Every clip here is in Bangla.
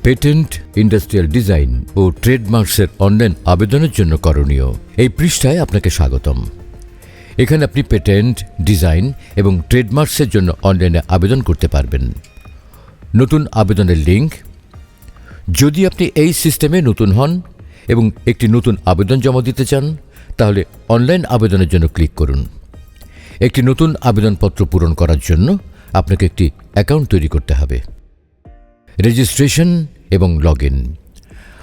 পেটেন্ট, ইন্ডাস্ট্রিয়াল ডিজাইন ও ট্রেডমার্কসের অনলাইন আবেদনের জন্য করণীয়। এই পৃষ্ঠায় আপনাকে স্বাগতম। এখানে আপনি পেটেন্ট, ডিজাইন এবং ট্রেডমার্কসের জন্য অনলাইনে আবেদন করতে পারবেন। নতুন আবেদনের লিঙ্ক। যদি আপনি এই সিস্টেমে নতুন হন এবং একটি নতুন আবেদন জমা দিতে চান, তাহলে অনলাইন আবেদনের জন্য ক্লিক করুন। একটি নতুন আবেদনপত্র পূরণ করার জন্য আপনাকে একটি অ্যাকাউন্ট তৈরি করতে হবে। রেজিস্ট্রেশন এবং লগ ইন।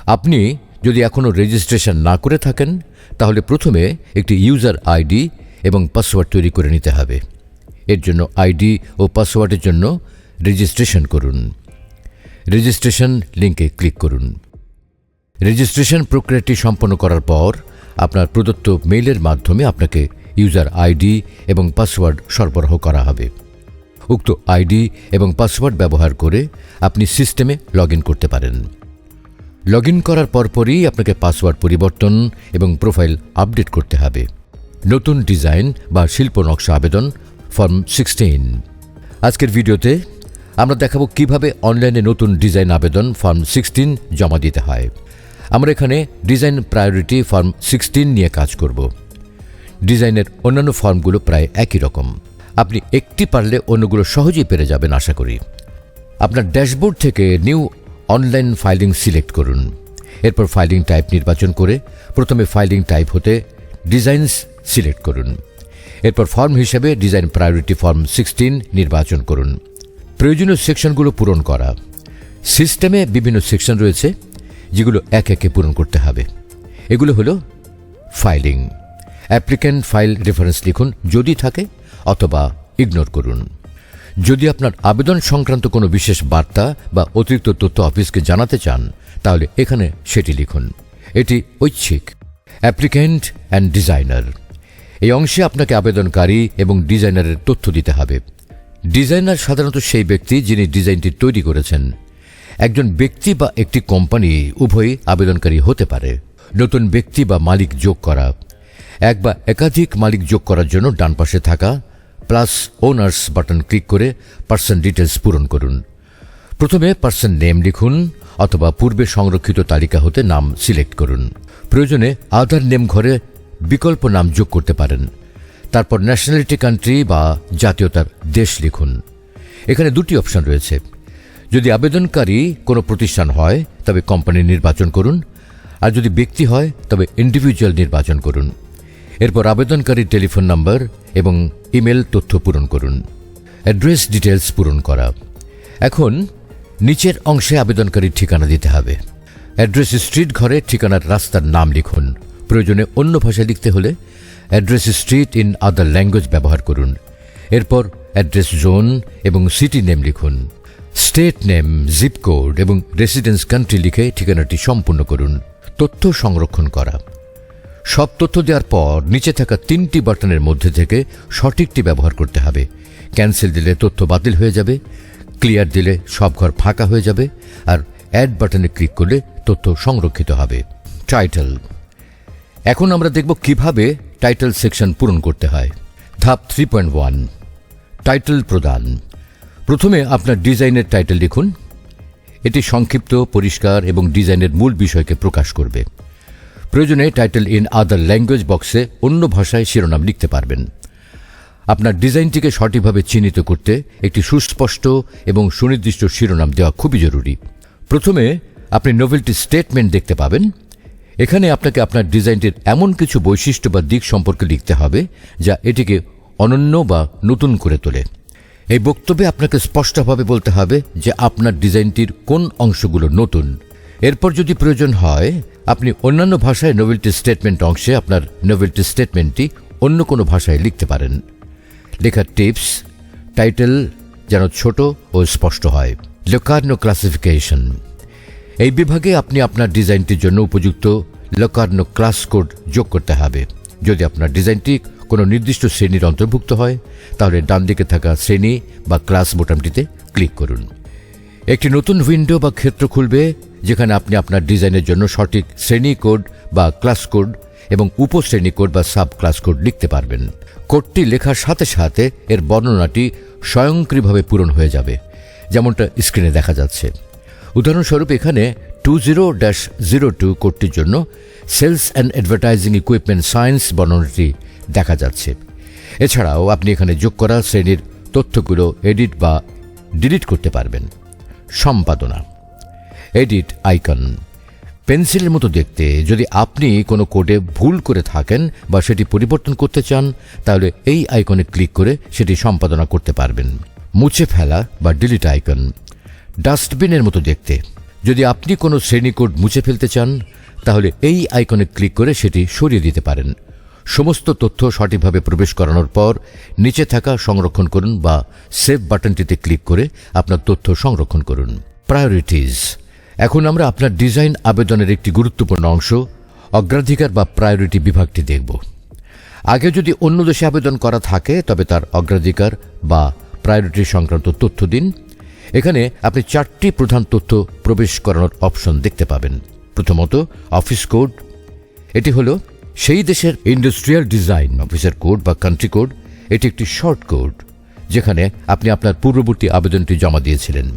আপনি যদি এখনও রেজিস্ট্রেশন না করে থাকেন, তাহলে প্রথমে একটি ইউজার আইডি এবং পাসওয়ার্ড তৈরি করে নিতে হবে। এর জন্য আইডি ও পাসওয়ার্ডের জন্য রেজিস্ট্রেশন করুন। রেজিস্ট্রেশন লিঙ্কে ক্লিক করুন। রেজিস্ট্রেশন প্রক্রিয়াটি সম্পন্ন করার পর আপনার প্রদত্ত মেইলের মাধ্যমে আপনাকে ইউজার আইডি এবং পাসওয়ার্ড সরবরাহ করা হবে। উক্ত আইডি এবং পাসওয়ার্ড ব্যবহার করে আপনি সিস্টেমে লগ ইন করতে পারেন। লগ ইন করার পরপরই আপনাকে পাসওয়ার্ড পরিবর্তন এবং প্রোফাইল আপডেট করতে হবে। নতুন ডিজাইন বা শিল্প নকশা আবেদন ফর্ম 16। আজকের ভিডিওতে আমরা দেখাবো কিভাবে অনলাইনে নতুন ডিজাইন আবেদন ফর্ম 16 জমা দিতে হয়। আমরা এখানে ডিজাইন প্রায়োরিটি ফর্ম 16 নিয়ে কাজ করব। ডিজাইনের অন্যান্য ফর্মগুলো প্রায় একই রকম। আপনি একটি পারলে অন্যগুলো সহজেই পেরে যাবেন আশা করি। আপনার ড্যাশবোর্ড থেকে নিউ অনলাইন ফাইলিং সিলেক্ট করুন। এরপর ফাইলিং টাইপ নির্বাচন করে প্রথমে ফাইলিং টাইপ হতে ডিজাইনস সিলেক্ট করুন। এরপর ফর্ম হিসেবে ডিজাইন প্রায়োরিটি ফর্ম 16 নির্বাচন করুন। প্রয়োজনীয় সেকশনগুলো পূরণ করা। সিস্টেমে বিভিন্ন সেকশন রয়েছে যেগুলো এক একে পূরণ করতে হবে। এগুলো হলো ফাইলিং। অ্যাপ্লিক্যান্ট ফাইল রেফারেন্স লিখুন যদি থাকে, অথবা ইগনোর করুন। যদি আপনার আবেদন সংক্রান্ত কোনো বিশেষ বার্তা বা অতিরিক্ত তথ্য অফিসকে জানাতে চান, তাহলে এখানে সেটি লিখুন। এটি ঐচ্ছিক। Applicant and designer. এই অংশে আপনাকে আবেদনকারী এবং ডিজাইনারের তথ্য দিতে হবে। ডিজাইনার সাধারণত সেই ব্যক্তি যিনি ডিজাইনটি তৈরি করেছেন। একজন ব্যক্তি বা একটি কোম্পানি উভয়ই আবেদনকারী হতে পারে। নতুন ব্যক্তি বা মালিক যোগ করা। এক বা একাধিক মালিক যোগ করার জন্য ডান পাশে থাকা প্লাস ওনার্স বাটন ক্লিক করে পার্সন ডিটেলস পূরণ করুন। প্রথমে পার্সন নেম লিখুন, অথবা পূর্বে সংরক্ষিত তালিকা হতে নাম সিলেক্ট করুন। প্রয়োজনে আদার নেম ঘরে বিকল্প নাম যোগ করতে পারেন। তারপর ন্যাশনালিটি কান্ট্রি বা জাতীয়তার দেশ লিখুন। এখানে দুটি অপশন রয়েছে। যদি আবেদনকারী কোনো প্রতিষ্ঠান হয় তবে কোম্পানি নির্বাচন করুন, আর যদি ব্যক্তি হয় তবে ইন্ডিভিজুয়াল নির্বাচন করুন। এরপর আবেদনকারীর টেলিফোন নাম্বার এবং ইমেল তথ্য পূরণ করুন। অ্যাড্রেস ডিটেলস পূরণ করা। এখন নিচের অংশে আবেদনকারীর ঠিকানা দিতে হবে। অ্যাড্রেস স্ট্রিট ঘরে ঠিকানার রাস্তার নাম লিখুন। প্রয়োজনে অন্য ভাষায় লিখতে হলে address street in other language ব্যবহার করুন। এরপর অ্যাড্রেস জোন এবং সিটি নেম লিখুন। স্টেট নেম, জিপ কোড এবং রেসিডেন্স কান্ট্রি লিখে ঠিকানাটি সম্পূর্ণ করুন। তথ্য সংরক্ষণ করা। সব তথ্য দেওয়ার পর নিচে থাকা 3টি বাটনের মধ্যে থেকে সঠিকটি ব্যবহার করতে হবে। ক্যান্সেল দিলে তথ্য বাতিল হয়ে যাবে, ক্লিয়ার দিলে সব ঘর ফাঁকা হয়ে যাবে, আর অ্যাড বাটনে ক্লিক করলে তথ্য সংরক্ষিত হবে। টাইটেল। এখন আমরা দেখব কিভাবে টাইটেল সেকশন পূরণ করতে হয়। ধাপ 3.1 টাইটেল প্রদান। প্রথমে আপনার ডিজাইনের টাইটেল লিখুন। এটি সংক্ষিপ্ত, পরিষ্কার এবং ডিজাইনের মূল বিষয়কে প্রকাশ করবে। প্রয়োজনে টাইটেল ইন আদার ল্যাঙ্গুয়েজ বক্সে অন্য ভাষায় শিরোনাম লিখতে পারবেন। আপনার ডিজাইনটিকে সঠিকভাবে চিহ্নিত করতে একটি সুস্পষ্ট এবং সুনির্দিষ্ট শিরোনাম দেওয়া খুবই জরুরি। প্রথমে আপনি নোভেলটি স্টেটমেন্ট দেখতে পাবেন। এখানে আপনাকে আপনার ডিজাইনটির এমন কিছু বৈশিষ্ট্য বা দিক সম্পর্কে লিখতে হবে যা এটিকে অনন্য বা নতুন করে তোলে। এই বক্তব্যে আপনাকে স্পষ্টভাবে বলতে হবে যে আপনার ডিজাইনটির কোন অংশগুলো নতুন। এরপর যদি প্রয়োজন হয়, আপনি অন্যান্য ভাষায় নোভেলটি স্টেটমেন্ট অংশে আপনার নোভেলটি স্টেটমেন্টটি অন্য কোনো ভাষায় লিখতে পারেন। লেখার টিপস: টাইটেল যেন ছোট ও স্পষ্ট হয়। Locarno classification. এই বিভাগে আপনি আপনার ডিজাইনটির জন্য উপযুক্ত লোকার্নো ক্লাস কোড যোগ করতে হবে। যদি আপনার ডিজাইনটি কোনো নির্দিষ্ট শ্রেণীর অন্তর্ভুক্ত হয়, তাহলে ডান দিকে থাকা শ্রেণী বা ক্লাস বোতামটিতে ক্লিক করুন। একটি নতুন উইন্ডো বা ক্ষেত্র খুলবে যেখানে আপনি আপনার ডিজাইনের জন্য সঠিক শ্রেণী কোড বা ক্লাস কোড এবং উপশ্রেণী কোড বা সাব ক্লাস কোড লিখতে পারবেন। কোডটি লেখার সাথে সাথে এর বর্ণনাটি স্বয়ংক্রিয়ভাবে পূরণ হয়ে যাবে, যেমনটা স্ক্রিনে দেখা যাচ্ছে। উদাহরণস্বরূপ এখানে 20-02 কোডটির জন্য sales and advertising equipment science বর্ণনাটি দেখা যাচ্ছে। এছাড়াও আপনি এখানে যোগ করা শ্রেণীর তথ্যগুলো এডিট বা ডিলিট করতে পারবেন। সম্পাদনা, এডিট আইকন, পেন্সিলের মতো দেখতে। যদি আপনি কোনো কোডে ভুল করে থাকেন বা সেটি পরিবর্তন করতে চান, তাহলে এই আইকনে ক্লিক করে সেটি সম্পাদনা করতে পারবেন। মুছে ফেলা বা ডিলিট আইকন, ডাস্টবিনের মতো দেখতে। যদি আপনি কোনো শ্রেণী কোড মুছে ফেলতে চান, তাহলে এই আইকনে ক্লিক করে সেটি সরিয়ে দিতে পারেন। সমস্ত তথ্য সঠিকভাবে প্রবেশ করানোর পর নিচে থাকা সংরক্ষণ করুন বা সেভ বাটনটিতে ক্লিক করে আপনার তথ্য সংরক্ষণ করুন। প্রায়োরিটিজ। এখন আমরা আপনার ডিজাইন আবেদনের একটি গুরুত্বপূর্ণ অংশ, অগ্রাধিকার বা প্রায়োরিটি বিভাগটি দেখব। আগে যদি অন্য দেশে আবেদন করা থাকে, তবে তার অগ্রাধিকার বা প্রায়োরিটি সংক্রান্ত তথ্য দিন। এখানে আপনি 4টি প্রধান তথ্য প্রবেশ করানোর অপশন দেখতে পাবেন। প্রথমত, অফিস কোড। এটি হলো সেই দেশের ইন্ডাস্ট্রিয়াল ডিজাইন অফিসের কোড বা কান্ট্রি কোড। এটি একটি শর্ট কোড যেখানে আপনি আপনার পূর্ববর্তী আবেদনটি জমা দিয়েছিলেন।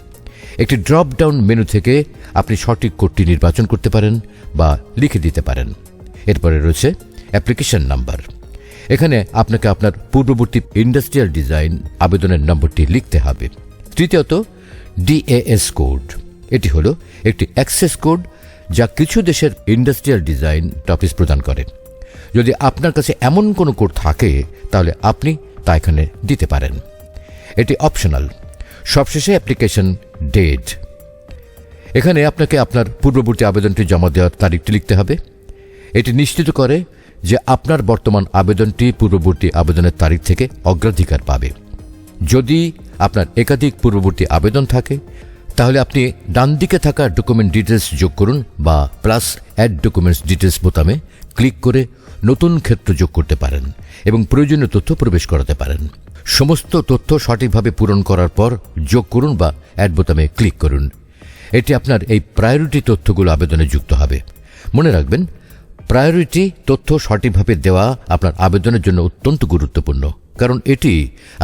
একটি ড্রপ ডাউন মেনু থেকে আপনি সঠিক কোডটি নির্বাচন করতে পারেন বা লিখে দিতে পারেন। এরপরে রয়েছে অ্যাপ্লিকেশন নাম্বার। এখানে আপনাকে আপনার পূর্ববর্তী ইন্ডাস্ট্রিয়াল ডিজাইন আবেদনের নম্বরটি লিখতে হবে। তৃতীয়ত, ডিএএস কোড। এটি হলো একটি অ্যাক্সেস কোড যা কিছু দেশের ইন্ডাস্ট্রিয়াল ডিজাইন অফিস প্রদান করে। যদি আপনার কাছে এমন কোনো কোড থাকে, তাহলে আপনি তা এখানে দিতে পারেন। এটি অপশনাল। সবশেষে অ্যাপ্লিকেশন ডেট। এখানে আপনাকে আপনার পূর্ববর্তী আবেদনটি জমা দেওয়ার তারিখটি লিখতে হবে। এটি নিশ্চিত করে যে আপনার বর্তমান আবেদনটি পূর্ববর্তী আবেদনের তারিখ থেকে অগ্রাধিকার পাবে। যদি আপনার একাধিক পূর্ববর্তী আবেদন থাকে, তাহলে আপনি ডান দিকে থাকা ডকুমেন্ট ডিটেলস যোগ করুন বা প্লাস অ্যাড ডকুমেন্টস ডিটেলস বোতামে ক্লিক করে নতুন ক্ষেত্র যোগ করতে পারেন এবং প্রয়োজনীয় তথ্য প্রবেশ করাতে পারেন। সমস্ত তথ্য সঠিকভাবে পূরণ করার পর যোগ করুন বা অ্যাড বোতামে ক্লিক করুন। এটি আপনার এই প্রায়োরিটি তথ্যগুলো আবেদনে যুক্ত হবে। মনে রাখবেন, প্রায়োরিটি তথ্য সঠিকভাবে দেওয়া আপনার আবেদনের জন্য অত্যন্ত গুরুত্বপূর্ণ, কারণ এটি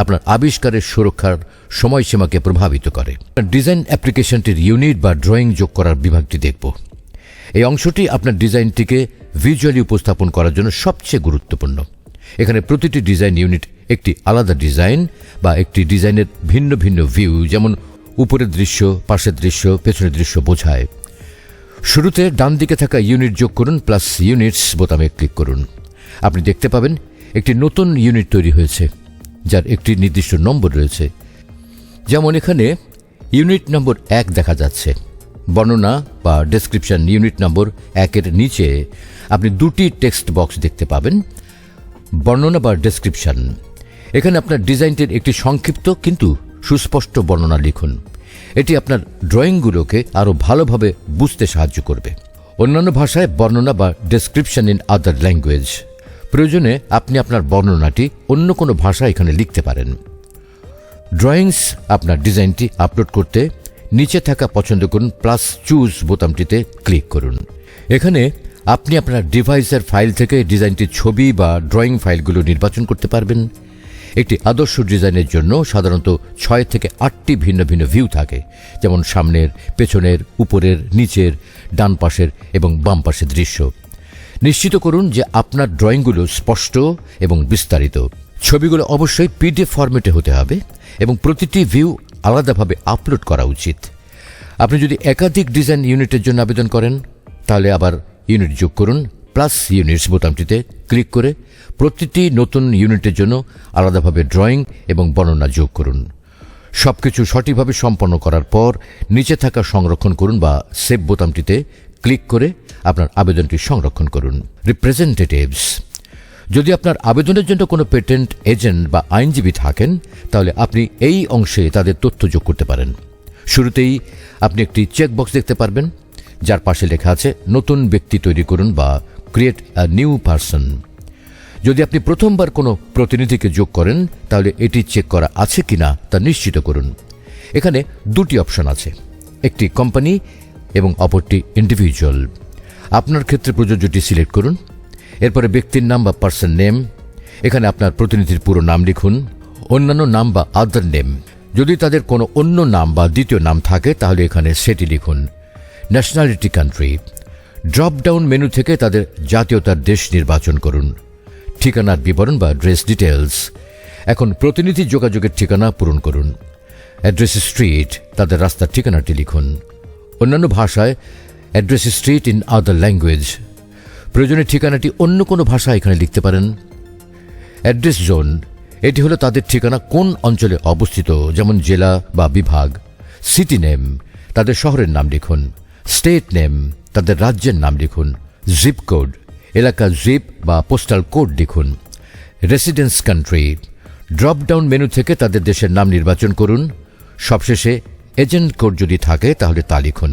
আপনার আবিষ্কারের সুরক্ষার সময়সীমাকে প্রভাবিত করে। ডিজাইন অ্যাপ্লিকেশনটির ইউনিট বা ড্রয়িং যোগ করার বিভাগটি দেখব। এই অংশটি আপনার ডিজাইনটিকে ভিজুয়ালি উপস্থাপন করার জন্য সবচেয়ে গুরুত্বপূর্ণ। এখানে প্রতিটি ডিজাইন ইউনিট একটি আলাদা ডিজাইন বা একটি ডিজাইনের ভিন্ন ভিন্ন ভিউ, যেমন উপরের দৃশ্য, পাশের দৃশ্য, পেছনের দৃশ্য বোঝায়। শুরুতে ডান দিকে থাকা ইউনিট যোগ করুন, প্লাস ইউনিটস বোতামে ক্লিক করুন। আপনি দেখতে পাবেন একটি নতুন ইউনিট তৈরি হয়েছে, যার একটি নির্দিষ্ট নম্বর রয়েছে। যেমন এখানে ইউনিট নম্বর 1 দেখা যাচ্ছে। বর্ণনা বা ডেসক্রিপশন ইউনিট নম্বর 1-এর নিচে আপনি 2টি টেক্সট বক্স দেখতে পাবেন। বর্ণনা বা ডেসক্রিপশন, এখানে আপনার ডিজাইনটির একটি সংক্ষিপ্ত কিন্তু সুস্পষ্ট বর্ণনা লিখুন। এটি আপনার ড্রয়িংগুলোকে আরও ভালোভাবে বুঝতে সাহায্য করবে। অন্যান্য ভাষায় বর্ণনা বা ডেসক্রিপশন ইন আদার ল্যাঙ্গুয়েজ। প্রয়োজনে আপনি আপনার বর্ণনাটি অন্য কোনো ভাষায় এখানে লিখতে পারেন। ড্রয়িংস আপনার ডিজাইনটি আপলোড করতে নিচে থাকা পছন্দ করুন প্লাস চুজ বোতামটিতে ক্লিক করুন। এখানে আপনি আপনার ডিভাইসের ফাইল থেকে ডিজাইনটির ছবি বা ড্রয়িং ফাইলগুলো নির্বাচন করতে পারবেন। একটি আদর্শ ডিজাইনের জন্য সাধারণত 6 থেকে 8টি ভিন্ন ভিন্ন ভিউ থাকে, যেমন সামনের, পেছনের, উপরের, নিচের, ডান পাশের এবং বাম পাশের দৃশ্য। নিশ্চিত করুন যে আপনার ড্রয়িংগুলো স্পষ্ট এবং বিস্তারিত। ছবিগুলো অবশ্যই পিডিএফ ফরম্যাটে হতে হবে এবং প্রতিটি ভিউ আলাদাভাবে আপলোড করা উচিত। আপনি যদি একাধিক ডিজাইন ইউনিটের জন্য আবেদন করেন, তাহলে আবার ইউনিট যোগ করুন, প্লাস ইউনিটস বোতামটিতে ক্লিক করে প্রতিটি নতুন ইউনিটের জন্য আলাদাভাবে ড্রয়িং এবং বর্ণনা যোগ করুন। সবকিছু সঠিকভাবে সম্পন্ন করার পর নিচে থাকা সংরক্ষণ করুন বা সেভ বোতামটিতে ক্লিক করে আপনার আবেদনটি সংরক্ষণ করুন। রিপ্রেজেন্টেটিভস, যদি আপনার আবেদনের জন্য কোনো পেটেন্ট এজেন্ট বা আইনজীবী থাকেন, তাহলে আপনি এই অংশে তাদের তথ্য যোগ করতে পারেন। শুরুতেই আপনি একটি চেকবক্স দেখতে পারবেন, যার পাশে লেখা আছে নতুন ব্যক্তি তৈরি করুন বা ক্রিয়েট আ নিউ পারসন। যদি আপনি প্রথমবার কোনো প্রতিনিধিকে যোগ করেন, তাহলে এটি চেক করা আছে কিনা তা নিশ্চিত করুন। এখানে 2টি অপশন আছে, একটি কোম্পানি এবং অপরটি ইন্ডিভিজুয়াল। আপনার ক্ষেত্রে প্রযোজ্যটি সিলেক্ট করুন। এরপরে ব্যক্তির নাম বা পার্সন নেম, এখানে আপনার প্রতিনিধির পুরো নাম লিখুন। অন্যান্য নাম বা আদার নেম, যদি তাদের কোনো অন্য নাম বা দ্বিতীয় নাম থাকে তাহলে এখানে সেটি লিখুন। Nationality country, drop down menu থেকে তাদের জাতীয়তার দেশ নির্বাচন করুন। ঠিকানার বিবরণ বা অ্যাড্রেস ডিটেলস, এখন প্রতিনিধি যোগাযোগের ঠিকানা পূরণ করুন। অ্যাড্রেস স্ট্রিট, তাদের রাস্তার ঠিকানাটি লিখুন। অন্যান্য ভাষায় address street in other language, প্রয়োজনে ঠিকানাটি অন্য কোনো ভাষা এখানে লিখতে পারেন। অ্যাড্রেস জোন, এটি হলো তাদের ঠিকানা কোন অঞ্চলে অবস্থিত, যেমন জেলা বা বিভাগ। সিটি নেম, তাদের শহরের নাম লিখুন। স্টেট নেম, তাদের রাজ্যের নাম লিখুন। জিপ কোড, এলাকার জিপ বা পোস্টাল কোড লিখুন। Residence country, drop down menu থেকে তাদের দেশের নাম নির্বাচন করুন। সবশেষে এজেন্ট কোড যদি থাকে তাহলে তা লিখুন।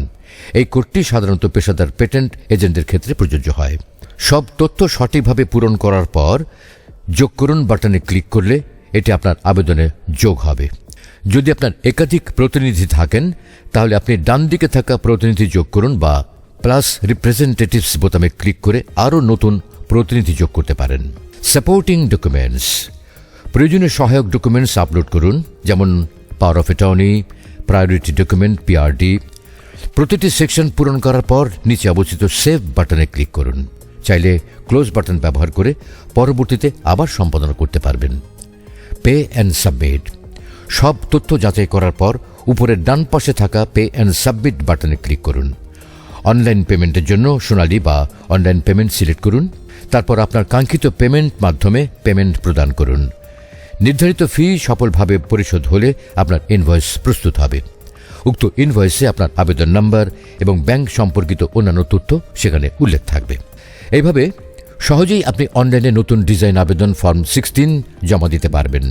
এই কোডটি সাধারণত পেশাদার পেটেন্ট এজেন্টদের ক্ষেত্রে প্রযোজ্য হয়। সব তথ্য সঠিকভাবে পূরণ করার পর যোগ করুন বাটনে ক্লিক করলে এটি আপনার আবেদনে যোগ হবে। যদি আপনার একাধিক প্রতিনিধি থাকেন তাহলে আপনি ডান দিকে থাকা প্রতিনিধি যোগ করুন বা প্লাস রিপ্রেজেন্টেটিভস বোতামে ক্লিক করে আরও নতুন প্রতিনিধি যোগ করতে পারেন। সাপোর্টিং ডকুমেন্টস, প্রয়োজনীয় সহায়ক ডকুমেন্টস আপলোড করুন, যেমন power of attorney, priority document PRD. প্রতিটি সেকশন পূরণ করার পর নিচে অবস্থিত সেভ বাটনে ক্লিক করুন। চাইলে ক্লোজ বাটন ব্যবহার করে পরবর্তীতে আবার সম্পাদনা করতে পারবেন। পে অ্যান্ড সাবমিট, সব তথ্য যাচাই করার পর উপরের ডান পাশে থাকা পে অ্যান্ড সাবমিট বাটনে ক্লিক করুন। অনলাইন পেমেন্টের জন্য সোনালী বা অনলাইন পেমেন্ট সিলেক্ট করুন। তারপর আপনার কাঙ্ক্ষিত পেমেন্ট মাধ্যমে পেমেন্ট প্রদান করুন। নির্ধারিত ফি সফলভাবে পরিশোধ হলে আপনার ইনভয়েস প্রস্তুত হবে। উক্ত ইনভয়েসে আপনার আবেদন নম্বর এবং ব্যাংক সম্পর্কিত অন্যান্য তথ্য সেখানে উল্লেখ থাকবে। এইভাবে সহজেই আপনি অনলাইনে নতুন ডিজাইন আবেদন ফর্ম 16 জমা দিতে পারবেন।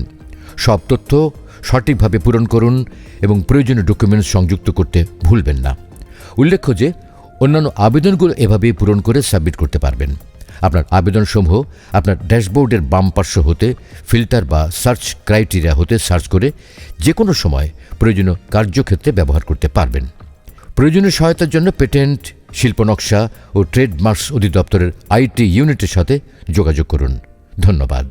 সব তথ্য সঠিকভাবে পূরণ করুন এবং প্রয়োজনীয় ডকুমেন্টস সংযুক্ত করতে ভুলবেন না। উল্লেখ্য যে অন্যান্য আবেদনগুলো এভাবেই পূরণ করে সাবমিট করতে পারবেন। আপনার আবেদনসমূহ আপনার ড্যাশবোর্ডের বাম পার্শ্ব হতে ফিল্টার বা সার্চ ক্রাইটেরিয়া হতে সার্চ করে যে কোনো সময় প্রয়োজনীয় কার্যক্ষেত্রে ব্যবহার করতে পারবেন। প্রয়োজনীয় সহায়তার জন্য পেটেন্ট, শিল্প নকশা ও ট্রেডমার্কস অধিদপ্তরের আইটি ইউনিটের সাথে যোগাযোগ করুন। ধন্যবাদ।